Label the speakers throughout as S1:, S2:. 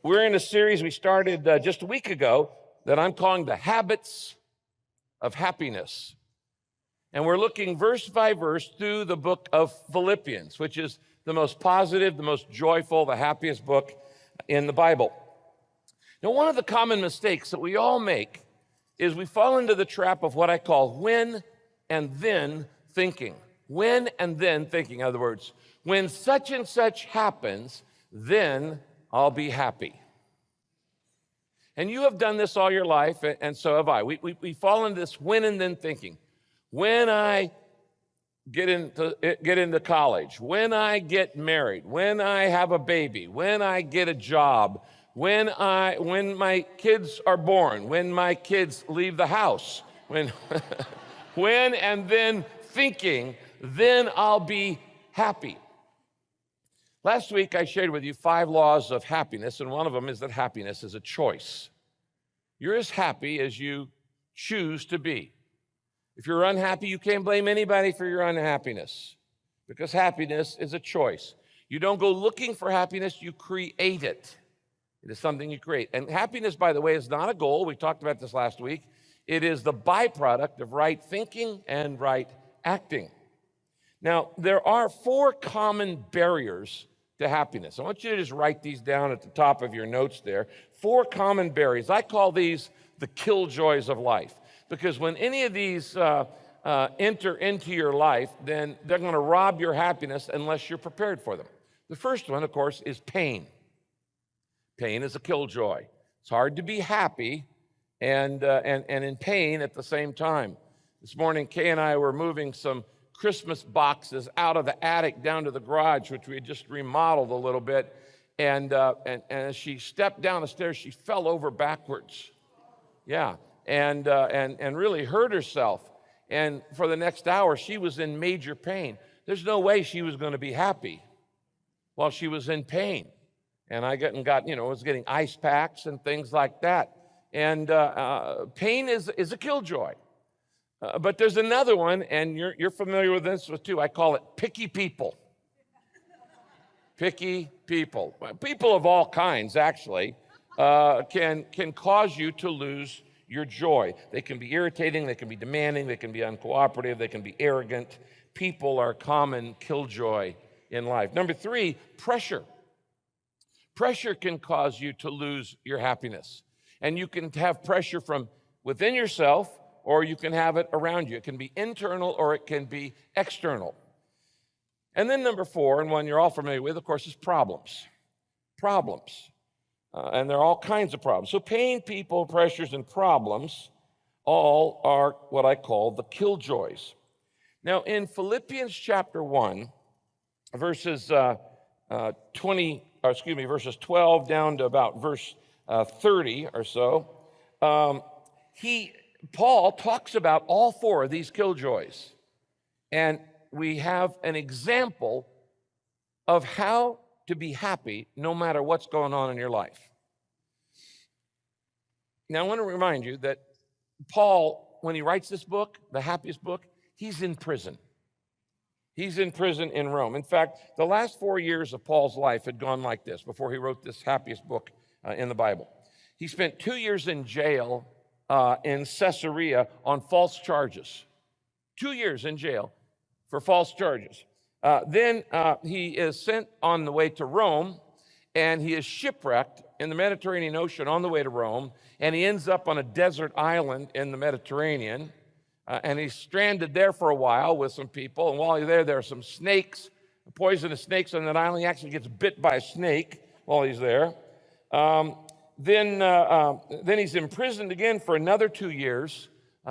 S1: We're in a series we started just a week ago that I'm calling The Habits of Happiness. And we're looking verse by verse through the book of Philippians, which is the most positive, the most joyful, the happiest book in the Bible. Now, one of the common mistakes that we all make is we fall into the trap of what I call when and then thinking. When and then thinking. In other words, when such and such happens, then I'll be happy. And you have done this all your life, and so have I. We fall into this when and then thinking. When I get into college, when I get married, when I have a baby, when I get a job, when my kids are born, when my kids leave the house, when and then thinking, then I'll be happy. Last week, I shared with you 5 laws of happiness, and one of them is that happiness is a choice. You're as happy as you choose to be. If you're unhappy, you can't blame anybody for your unhappiness, because happiness is a choice. You don't go looking for happiness, you create it. It is something you create. And happiness, by the way, is not a goal. We talked about this last week. It is the byproduct of right thinking and right acting. Now, there are 4 common barriers to happiness. I want you to just write these down at the top of your notes there. 4 common barriers. I call these the killjoys of life, because when any of these enter into your life, then they're going to rob your happiness unless you're prepared for them. The first one, of course, is pain. Pain is a killjoy. It's hard to be happy and in pain at the same time. This morning, Kay and I were moving some Christmas boxes out of the attic down to the garage, which we had just remodeled a little bit. And as she stepped down the stairs, she fell over backwards. Yeah, and really hurt herself. And for the next hour, she was in major pain. There's no way she was going to be happy while she was in pain. And I was getting ice packs and things like that. And pain is a killjoy. But there's another one, and you're familiar with this one too. I call it picky people. Picky people. People of all kinds, actually, can cause you to lose your joy. They can be irritating, they can be demanding, they can be uncooperative, they can be arrogant. People are common killjoy in life. Number 3, pressure. Pressure can cause you to lose your happiness. And you can have pressure from within yourself, or you can have it around you. It can be internal or it can be external. And then number 4, and one you're all familiar with, of course, is problems. Problems. And there are all kinds of problems. So pain, people, pressures, and problems all are what I call the killjoys. Now, in Philippians chapter 1, verses 12 down to about verse 30 or so, Paul talks about all 4 of these killjoys, and we have an example of how to be happy no matter what's going on in your life. Now, I want to remind you that Paul, when he writes this book, the happiest book, he's in prison. He's in prison in Rome. In fact, the last 4 years of Paul's life had gone like this before he wrote this happiest book in the Bible. He spent 2 years in jail in Caesarea on false charges. 2 years in jail for false charges. Then he is sent on the way to Rome, and he is shipwrecked in the Mediterranean Ocean on the way to Rome, and he ends up on a desert island in the Mediterranean, and he's stranded there for a while with some people, and while he's there are some snakes, poisonous snakes on that island. He actually gets bit by a snake while he's there. Then he's imprisoned again for another 2 years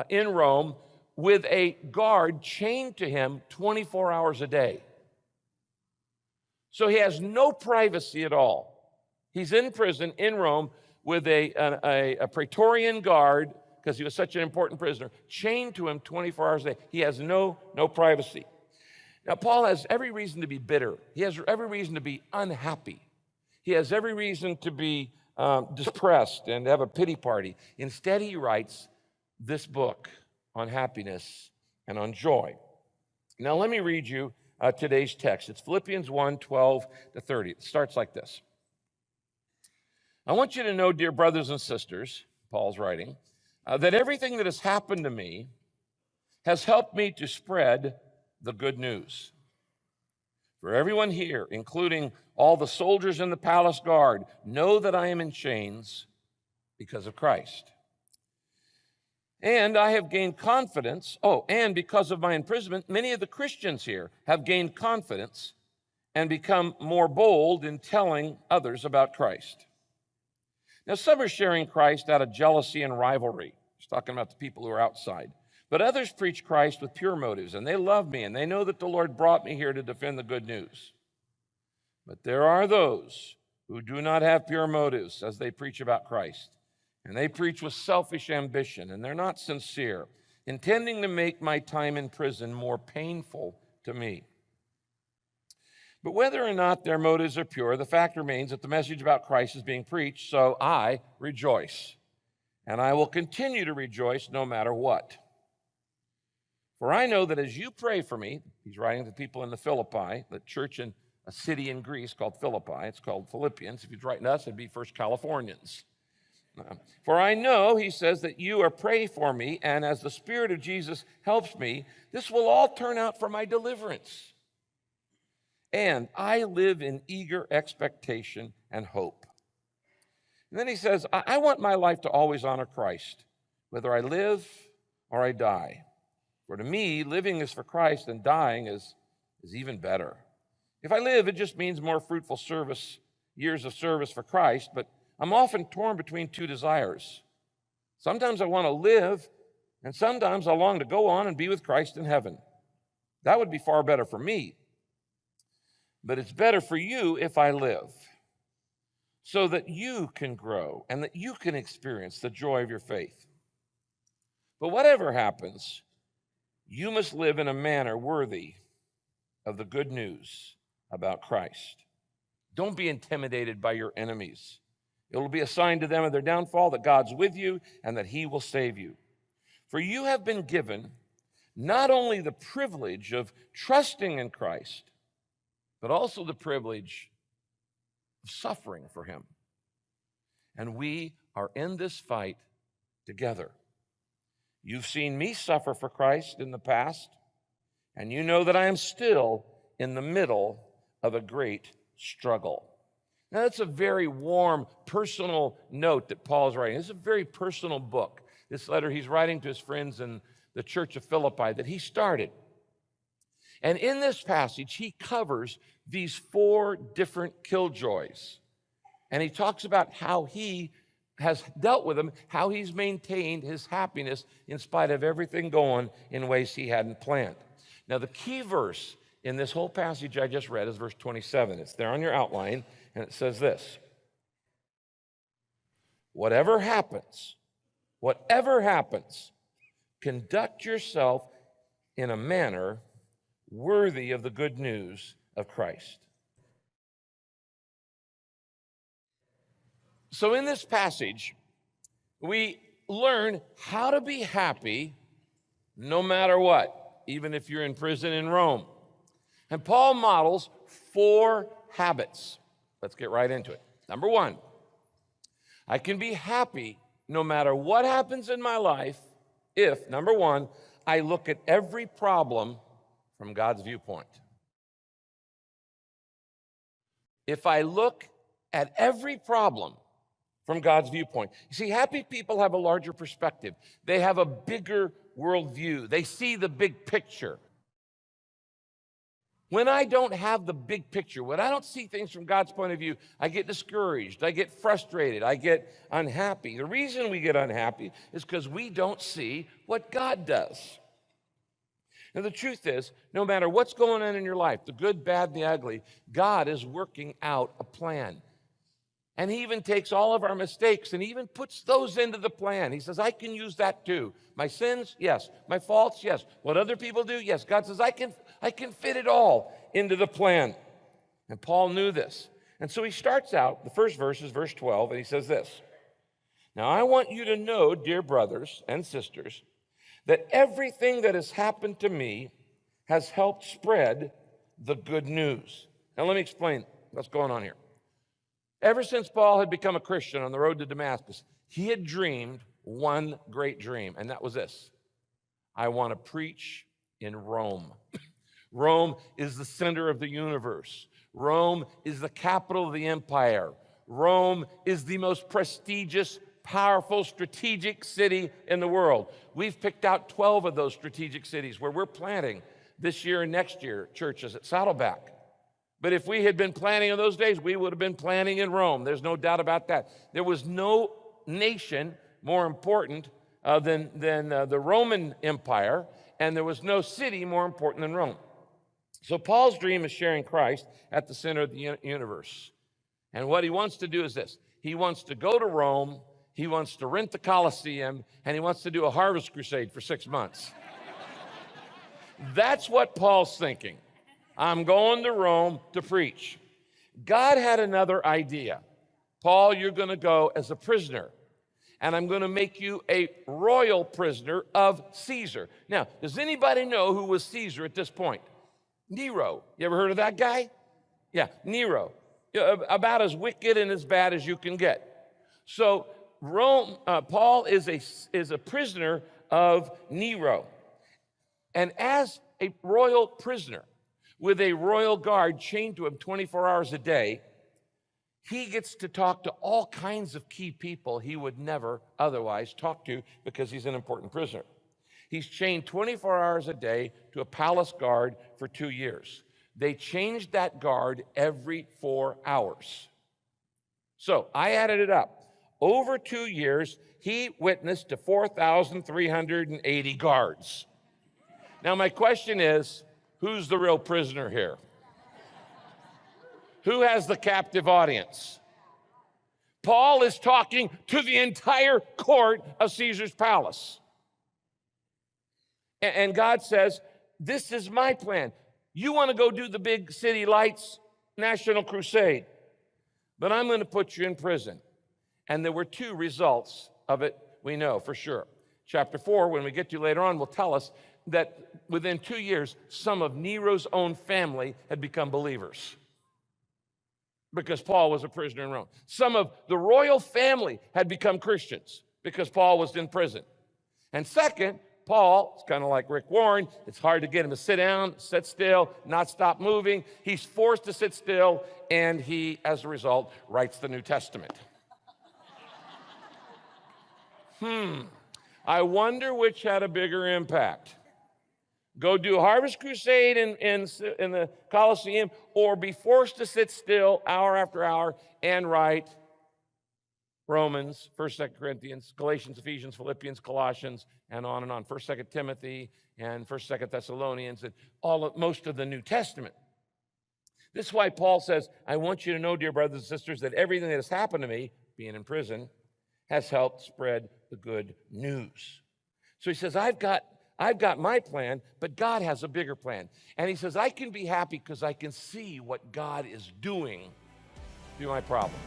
S1: in Rome with a guard chained to him 24 hours a day. So he has no privacy at all. He's in prison in Rome with a Praetorian guard, because he was such an important prisoner, chained to him 24 hours a day. He has no privacy. Now, Paul has every reason to be bitter. He has every reason to be unhappy. He has every reason to be depressed and have a pity party. Instead, he writes this book on happiness and on joy. Now, let me read you today's text. It's Philippians 1:12 to 30. It starts like this. I want you to know, dear brothers and sisters, Paul's writing, that everything that has happened to me has helped me to spread the good news. For everyone here, including all the soldiers in the palace guard, know that I am in chains because of Christ. And I have gained confidence. And because of my imprisonment, many of the Christians here have gained confidence and become more bold in telling others about Christ. Now, some are sharing Christ out of jealousy and rivalry. He's talking about the people who are outside. But others preach Christ with pure motives, and they love me, and they know that the Lord brought me here to defend the good news. But there are those who do not have pure motives as they preach about Christ. And they preach with selfish ambition, and they're not sincere, intending to make my time in prison more painful to me. But whether or not their motives are pure, the fact remains that the message about Christ is being preached, so I rejoice. And I will continue to rejoice no matter what. For I know that as you pray for me, he's writing to people in the Philippi, the church in a city in Greece called Philippi. It's called Philippians. If he's writing to us, it'd be First Californians. For I know, he says, that you are praying for me, and as the Spirit of Jesus helps me, this will all turn out for my deliverance. And I live in eager expectation and hope. And then he says, I want my life to always honor Christ, whether I live or I die. For to me, living is for Christ, and dying is even better. If I live, it just means more fruitful service, years of service for Christ, but I'm often torn between two desires. Sometimes I want to live, and sometimes I long to go on and be with Christ in heaven. That would be far better for me. But it's better for you if I live, so that you can grow and that you can experience the joy of your faith. But whatever happens, you must live in a manner worthy of the good news about Christ. Don't be intimidated by your enemies. It will be a sign to them of their downfall that God's with you and that he will save you. For you have been given not only the privilege of trusting in Christ, but also the privilege of suffering for him. And we are in this fight together. You've seen me suffer for Christ in the past, and you know that I am still in the middle of a great struggle. Now, that's a very warm, personal note that Paul's writing. It's a very personal book. This letter he's writing to his friends in the church of Philippi that he started. And in this passage, he covers these 4 different killjoys. And he talks about how he has dealt with them, how he's maintained his happiness in spite of everything going in ways he hadn't planned. Now, the key verse in this whole passage I just read is verse 27. It's there on your outline, and it says this: whatever happens, conduct yourself in a manner worthy of the good news of Christ. So in this passage, we learn how to be happy no matter what, even if you're in prison in Rome. And Paul models 4 habits. Let's get right into it. Number 1, I can be happy no matter what happens in my life if, number 1, I look at every problem from God's viewpoint. If I look at every problem from God's viewpoint. You see, happy people have a larger perspective. They have a bigger worldview. They see the big picture. When I don't have the big picture, when I don't see things from God's point of view, I get discouraged, I get frustrated, I get unhappy. The reason we get unhappy is because we don't see what God does. Now, the truth is, no matter what's going on in your life, the good, bad, and the ugly, God is working out a plan. And he even takes all of our mistakes and even puts those into the plan. He says, I can use that too. My sins, yes. My faults, yes. What other people do, yes. God says, I can fit it all into the plan. And Paul knew this. And so he starts out, the first verse is verse 12, and he says this: now I want you to know, dear brothers and sisters, that everything that has happened to me has helped spread the good news. Now let me explain what's going on here. Ever since Paul had become a Christian on the road to Damascus, he had dreamed one great dream, and that was this: I want to preach in Rome. Rome is the center of the universe. Rome is the capital of the empire. Rome is the most prestigious, powerful, strategic city in the world. We've picked out 12 of those strategic cities where we're planting this year and next year churches at Saddleback. But if we had been planning in those days, we would have been planning in Rome. There's no doubt about that. There was no nation more important than the Roman Empire, and there was no city more important than Rome. So Paul's dream is sharing Christ at the center of the universe. And what he wants to do is this: he wants to go to Rome, he wants to rent the Colosseum, and he wants to do a harvest crusade for 6 months. That's what Paul's thinking. I'm going to Rome to preach. God had another idea. Paul, you're going to go as a prisoner, and I'm going to make you a royal prisoner of Caesar. Now, does anybody know who was Caesar at this point? Nero. You ever heard of that guy? Yeah, Nero. About as wicked and as bad as you can get. So Paul is a prisoner of Nero. And as a royal prisoner, with a royal guard chained to him 24 hours a day, he gets to talk to all kinds of key people he would never otherwise talk to because he's an important prisoner. He's chained 24 hours a day to a palace guard for 2 years. They changed that guard every 4 hours. So I added it up. Over 2 years, he witnessed to 4,380 guards. Now my question is, who's the real prisoner here? Who has the captive audience? Paul is talking to the entire court of Caesar's palace. And God says, this is my plan. You want to go do the big city lights national crusade, but I'm going to put you in prison. And there were 2 results of it, we know for sure. Chapter 4, when we get to later on, will tell us that within 2 years, some of Nero's own family had become believers because Paul was a prisoner in Rome. Some of the royal family had become Christians because Paul was in prison. And second, Paul, it's kind of like Rick Warren. It's hard to get him to sit down, sit still, not stop moving. He's forced to sit still, and he, as a result, writes the New Testament. I wonder which had a bigger impact. Go do a harvest crusade in the Colosseum, or be forced to sit still hour after hour and write Romans, 1st, 2nd Corinthians, Galatians, Ephesians, Philippians, Colossians, and on, 1st, 2nd Timothy, and 1st, 2nd Thessalonians, and most of the New Testament. This is why Paul says, I want you to know, dear brothers and sisters, that everything that has happened to me, being in prison, has helped spread the good news. So he says, I've got my plan, but God has a bigger plan. And he says, I can be happy because I can see what God is doing through my problem.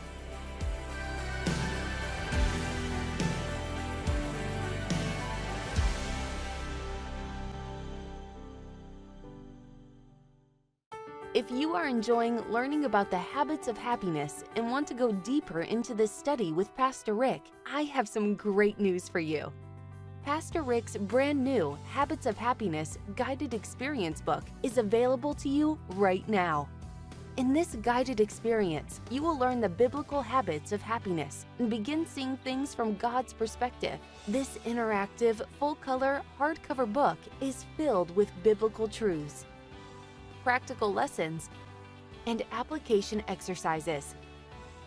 S2: If you are enjoying learning about the habits of happiness and want to go deeper into this study with Pastor Rick, I have some great news for you. Pastor Rick's brand new Habits of Happiness guided experience book is available to you right now. In this guided experience, you will learn the biblical habits of happiness and begin seeing things from God's perspective. This interactive, full-color, hardcover book is filled with biblical truths, practical lessons, and application exercises.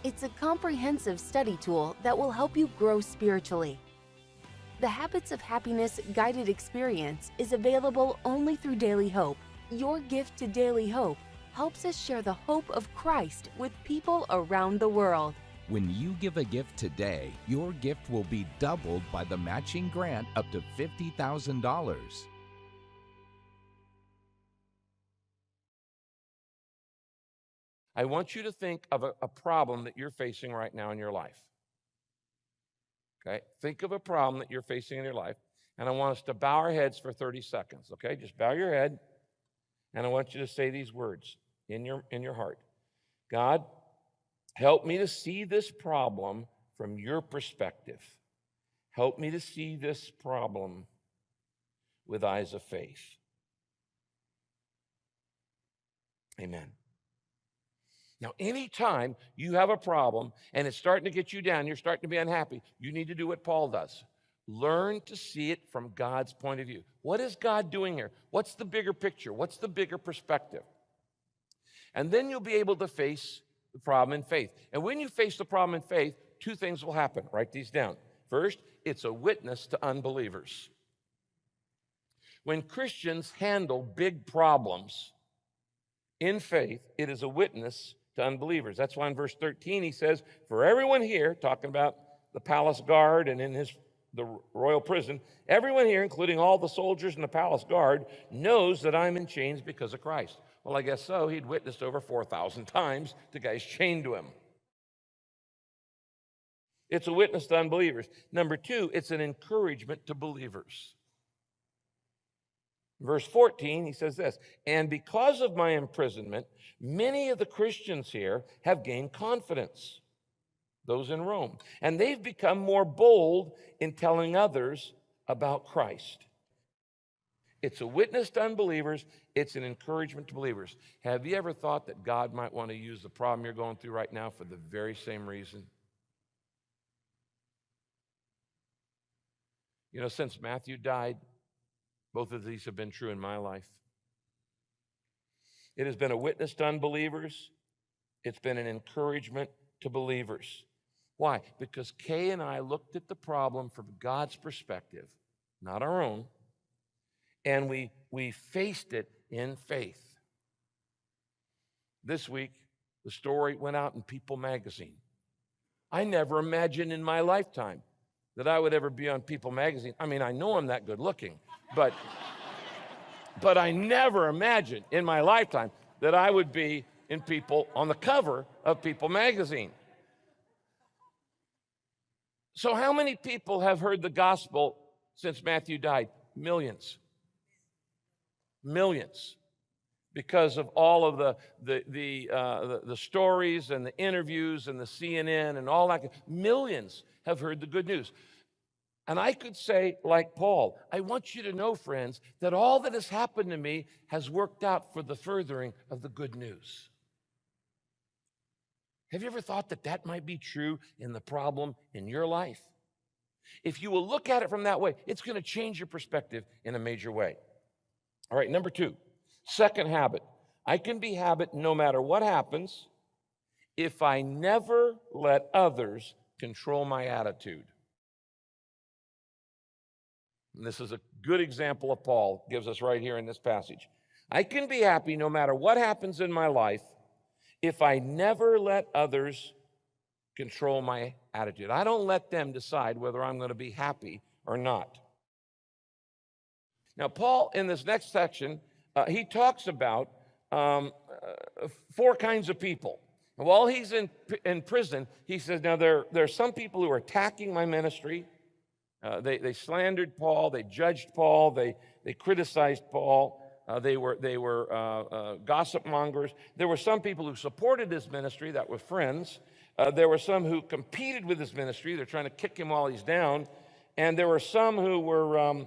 S2: It's a comprehensive study tool that will help you grow spiritually. The Habits of Happiness guided experience is available only through Daily Hope. Your gift to Daily Hope helps us share the hope of Christ with people around the world.
S3: When you give a gift today, your gift will be doubled by the matching grant up to $50,000.
S1: I want you to think of a problem that you're facing right now in your life. Okay? Think of a problem that you're facing in your life, and I want us to bow our heads for 30 seconds, okay? Just bow your head, and I want you to say these words in your heart. God, Help me to see this problem from your perspective. Help me to see this problem with eyes of faith. Amen. Now, anytime you have a problem and it's starting to get you down, you're starting to be unhappy, you need to do what Paul does. Learn to see it from God's point of view. What is God doing here? What's the bigger picture? What's the bigger perspective? And then you'll be able to face the problem in faith. And when you face the problem in faith, two things will happen. Write these down. First, it's a witness to unbelievers. When Christians handle big problems in faith, it is a witness to unbelievers. That's why in verse 13 he says, for everyone here, talking about the palace guard and in the royal prison, everyone here, including all the soldiers in the palace guard, knows that I'm in chains because of Christ. Well, I guess so. He'd witnessed over 4,000 times to guys chained to him. It's a witness to unbelievers. Number two, it's an encouragement to believers. Verse 14, he says this, and because of my imprisonment, many of the Christians here have gained confidence, those in Rome, and they've become more bold in telling others about Christ. It's a witness to unbelievers. It's an encouragement to believers. Have you ever thought that God might want to use the problem you're going through right now for the very same reason? You know, since Matthew died, both of these have been true in my life. It has been a witness to unbelievers. It's been an encouragement to believers. Why? Because Kay and I looked at the problem from God's perspective, not our own, and we faced it in faith. This week, the story went out in People magazine. I never imagined in my lifetime that I would ever be on People magazine. I mean, I know I'm that good looking, but I never imagined in my lifetime that I would be in People, on the cover of People magazine. So how many people have heard the gospel since Matthew died? Millions. Millions. Because of all of the stories and the interviews and the CNN and all that. Millions have heard the good news. And I could say, like Paul, I want you to know, friends, that all that has happened to me has worked out for the furthering of the good news. Have you ever thought that that might be true in the problem in your life? If you will look at it from that way, it's going to change your perspective in a major way. All right, number two, second habit. I can be habit no matter what happens if I never let others control my attitude. And this is a good example of Paul gives us right here in this passage. I can be happy no matter what happens in my life if I never let others control my attitude. I don't let them decide whether I'm going to be happy or not. Now, Paul, in this next section, he talks about 4 kinds of people. And while he's in prison, he says, now there are some people who are attacking my ministry. They slandered Paul. They judged Paul. They criticized Paul. They were gossip mongers. There were some people who supported his ministry that were friends. There were some who competed with his ministry. They're trying to kick him while he's down. And there were some who were,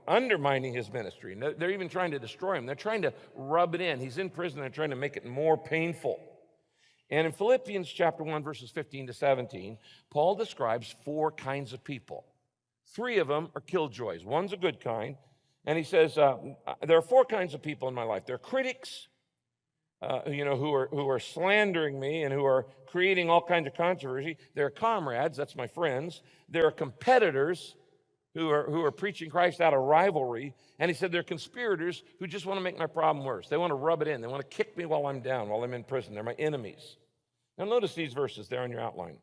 S1: undermining his ministry. And they're even trying to destroy him. They're trying to rub it in. He's in prison. They're trying to make it more painful. And in Philippians chapter 1, verses 15 to 17, Paul describes 4 kinds of people. 3 of them are killjoys. One's a good kind. And he says, there are 4 kinds of people in my life. There are critics, who are slandering me and who are creating all kinds of controversy. There are comrades, that's my friends. There are competitors who are preaching Christ out of rivalry. And he said there are conspirators who just want to make my problem worse. They want to rub it in. They want to kick me while I'm down, while I'm in prison. They're my enemies. Now notice these verses there on your outline.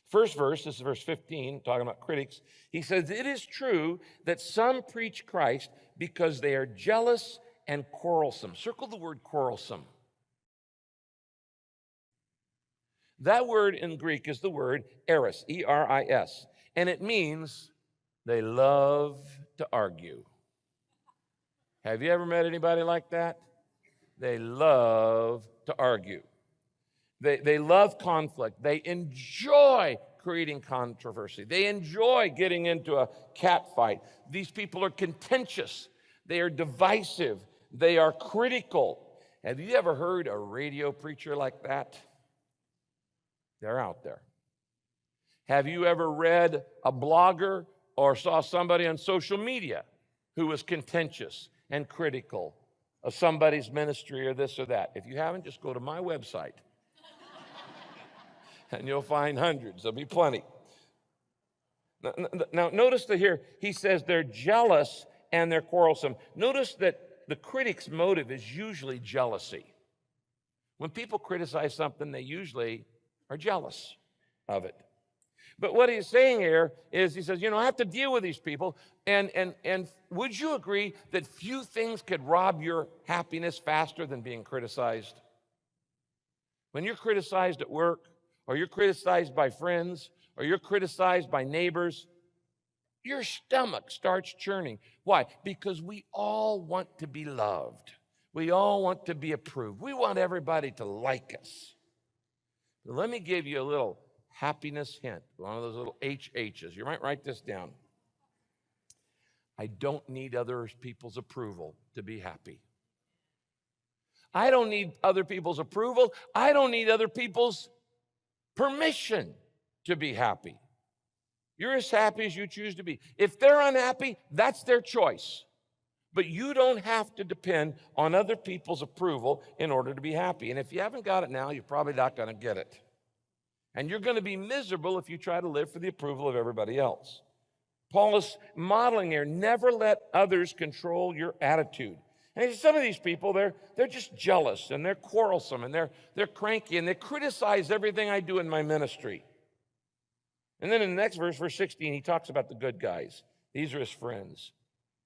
S1: First verse, this is verse 15, talking about critics. He says, it is true that some preach Christ because they are jealous and quarrelsome. Circle the word quarrelsome. That word in Greek is the word eris, E-R-I-S. And it means they love to argue. Have you ever met anybody like that? They love to argue. They love conflict. They enjoy creating controversy. They enjoy getting into a cat fight. These people are contentious. They are divisive. They are critical. Have you ever heard a radio preacher like that? They're out there. Have you ever read a blogger or saw somebody on social media who was contentious and critical of somebody's ministry or this or that? If you haven't, just go to my website and you'll find hundreds. There'll be plenty. Now notice that here, he says they're jealous and they're quarrelsome. Notice that the critic's motive is usually jealousy. When people criticize something, they usually are jealous of it. But what he's saying here is, he says, I have to deal with these people. And would you agree that few things could rob your happiness faster than being criticized? When you're criticized at work, or you're criticized by friends, or you're criticized by neighbors, your stomach starts churning. Why? Because we all want to be loved. We all want to be approved. We want everybody to like us. But let me give you a little happiness hint, one of those little HHs. You might write this down. I don't need other people's approval to be happy. I don't need other people's approval. I don't need other people's permission to be happy. You're as happy as you choose to be. If they're unhappy, that's their choice. But you don't have to depend on other people's approval in order to be happy. And if you haven't got it now, you're probably not going to get it. And you're going to be miserable if you try to live for the approval of everybody else. Paul is modeling here, never let others control your attitude. And some of these people, they're just jealous and they're quarrelsome and they're cranky and they criticize everything I do in my ministry. And then in the next verse, verse 16, he talks about the good guys. These are his friends.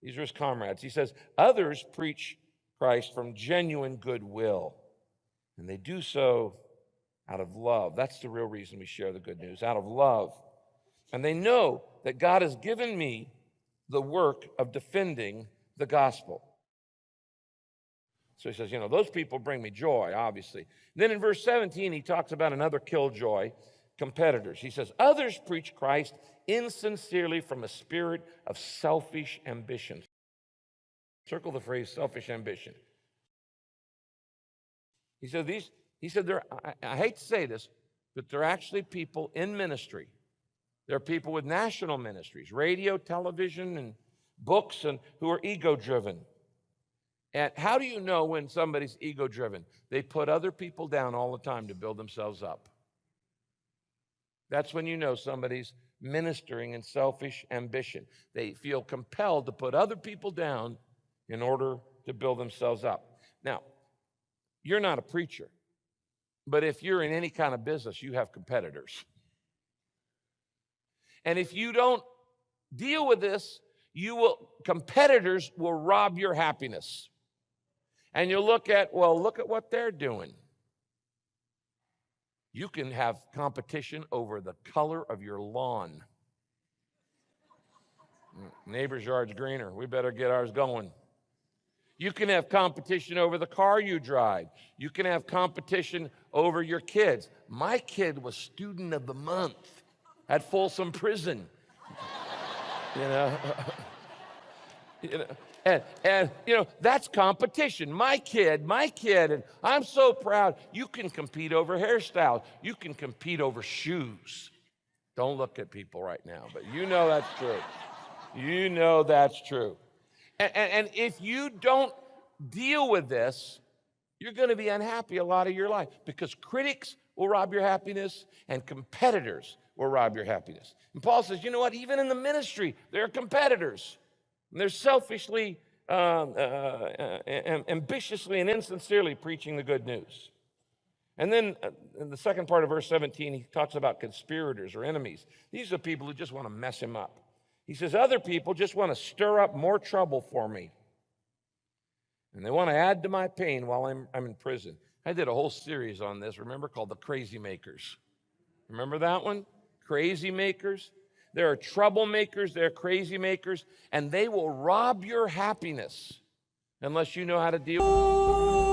S1: These are his comrades. He says, others preach Christ from genuine goodwill, and they do so out of love. That's the real reason we share the good news, out of love. And they know that God has given me the work of defending the gospel. So he says, those people bring me joy, obviously. Then in verse 17, he talks about another killjoy, competitors. He says, others preach Christ insincerely from a spirit of selfish ambition. Circle the phrase selfish ambition. He said, I hate to say this, but they're actually people in ministry. There are people with national ministries, radio, television, and books, and who are ego-driven. And how do you know when somebody's ego-driven? They put other people down all the time to build themselves up. That's when you know somebody's ministering in selfish ambition. They feel compelled to put other people down in order to build themselves up. Now, you're not a preacher, but if you're in any kind of business, you have competitors. And if you don't deal with this, competitors will rob your happiness. And you'll look at what they're doing. You can have competition over the color of your lawn. Neighbor's yard's greener. We better get ours going. You can have competition over the car you drive. You can have competition over your kids. My kid was student of the month at Folsom Prison. And that's competition. My kid, and I'm so proud. You can compete over hairstyles. You can compete over shoes. Don't look at people right now, but that's true. That's true. And if you don't deal with this, you're going to be unhappy a lot of your life, because critics will rob your happiness and competitors will rob your happiness. And Paul says, even in the ministry, there are competitors. And they're selfishly, ambitiously, and insincerely preaching the good news. And then in the second part of verse 17, he talks about conspirators or enemies. These are people who just want to mess him up. He says, other people just want to stir up more trouble for me. And they want to add to my pain while I'm in prison. I did a whole series on this, remember, called The Crazy Makers. Remember that one? Crazy Makers. There are troublemakers, there are crazy makers, and they will rob your happiness unless you know how to deal with them.